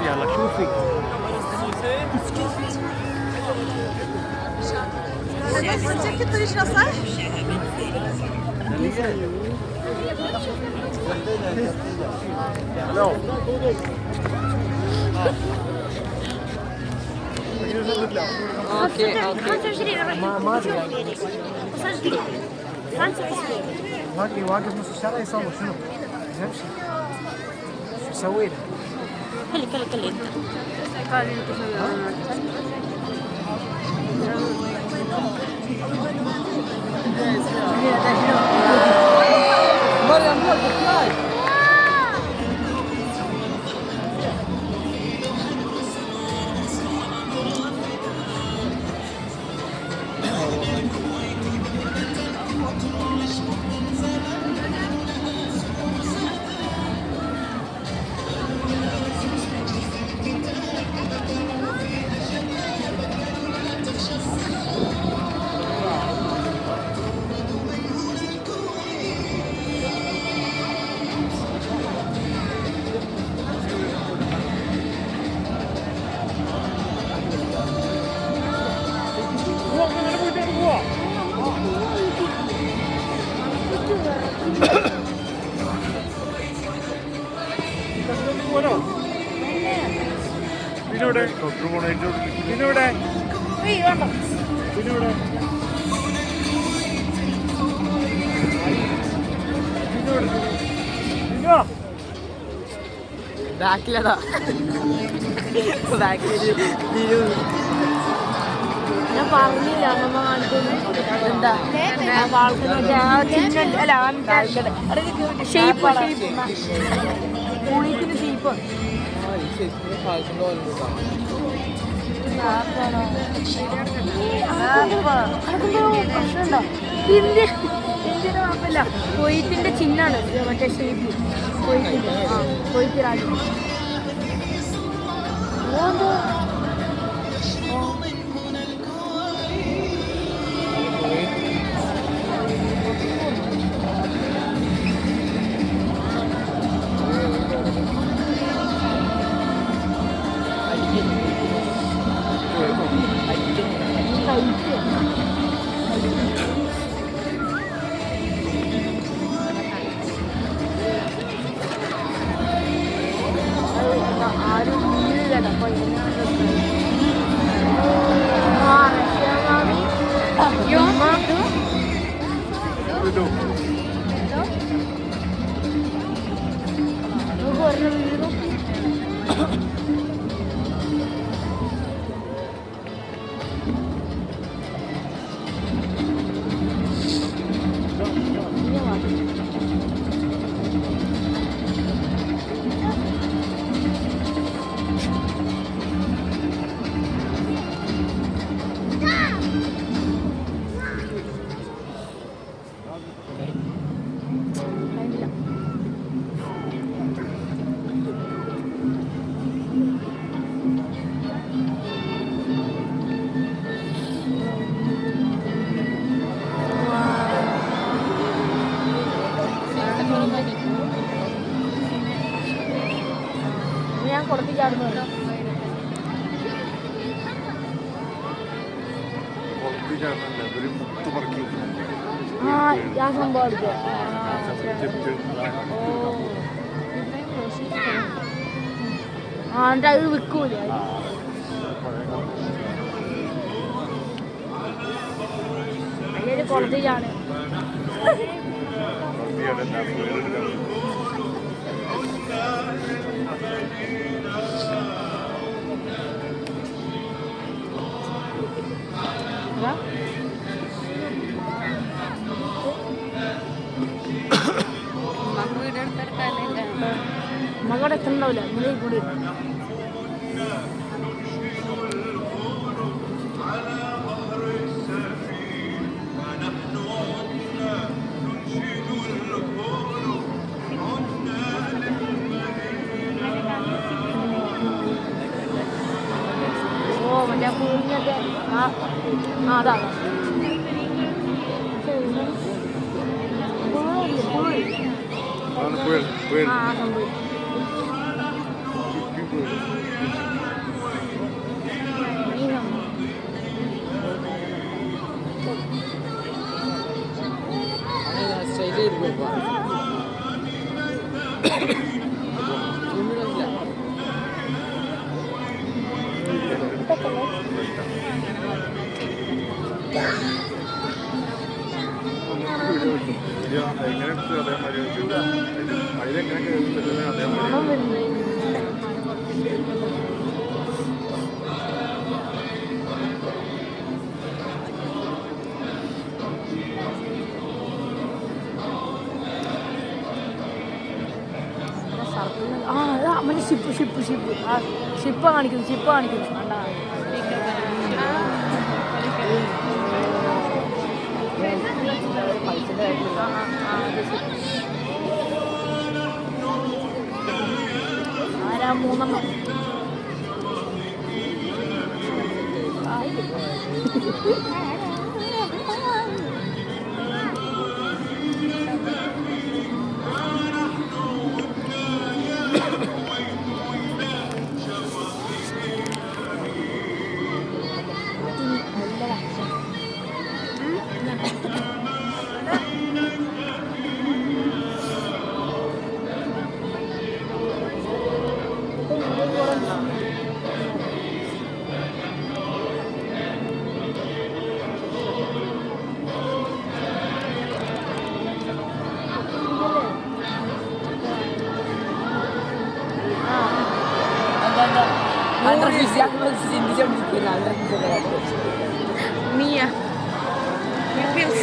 يلا شوفي تشكي الطريقة صح؟ اوكي 25 ما ادري مسجل 25 باقي واقف نص الشارع يصور شنو؟ يمشي شو يسوي له؟ كلي انت قال لي تسوي مريم look the fly പിന്നോടെ പിന്നോടെ പിന്നോടെ ബാക്കിലതാ ബാക്കില് ഞാൻ പറഞ്ഞില്ല അമ്മ കാണിക്കുന്നു എന്താ ഷേപ്പ് യൂണിറ്റിന് ഷേപ്പ് പ്രശ്നമുണ്ടോ ഇന്ത്യയുടെ മാപ്പല്ല കൊയ്ത്തിന്റെ ചിഹ്നാണ് മറ്റേ ഷേപ്പ് കൊയ്ത്തിന്റെ കൊയ്ത്ത് രാജ്യം ആരും കേട്ടപ്പോ ഞാൻ കൊടുത്തി ചാടുന്നുണ്ട് ആ ഞാൻ സംഭവം എടുത്തു ആ എന്നിട്ട് അത് വിൽക്കൂല അതിലൊരു കൊടുത്തി ചാട് മകളുടെ എത്ര ഉണ്ടാവില്ല ഇന്നലെ കൂടി ഓ മറ്റേ പൂവിനൊക്കെ അതാ അതാണ് പുഴൽ പുഴൽ ആ സംഭവം ഈ സംഭവം എങ്ങനെ എടുത്ത് അതേമാതിരി അതിലെങ്ങനെ കേൾക്കുന്നത് അതേമാതിരി മണം വരുന്നത് ആ അതാ മറ്റേ ഷിപ്പ് ആ ഷിപ്പ് കാണിക്കുന്നു കണ്ടാ ആരാ മൂന്നെണ്ണം Mia feels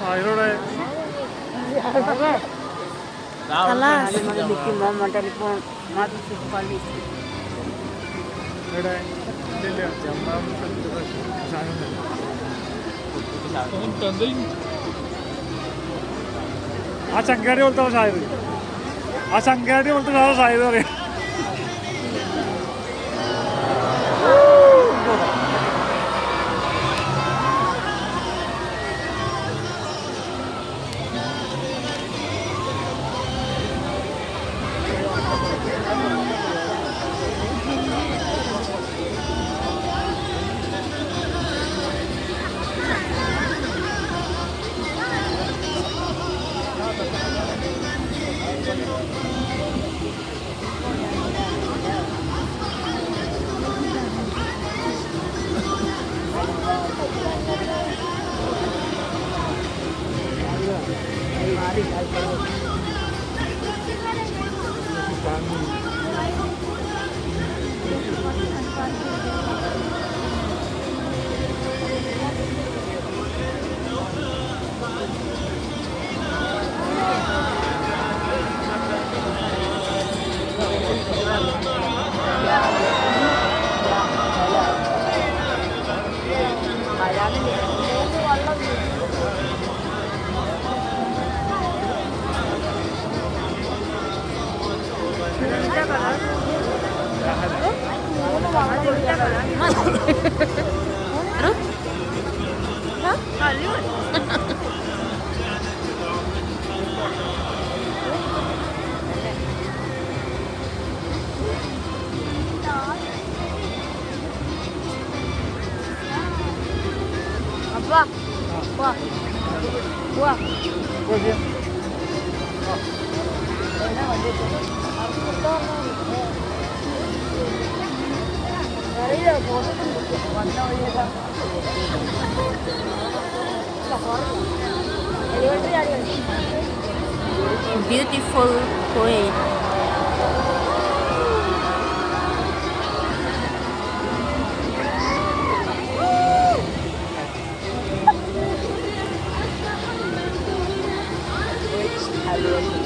സായിലൂടെ ആ ചങ്കാടി പോലത്തെ ഷായത് ആ ചങ്കാടി പോലത്തെ ഷായത് പറയാം Wah, wah, wah. Beautiful Kuwait. അടിപൊളി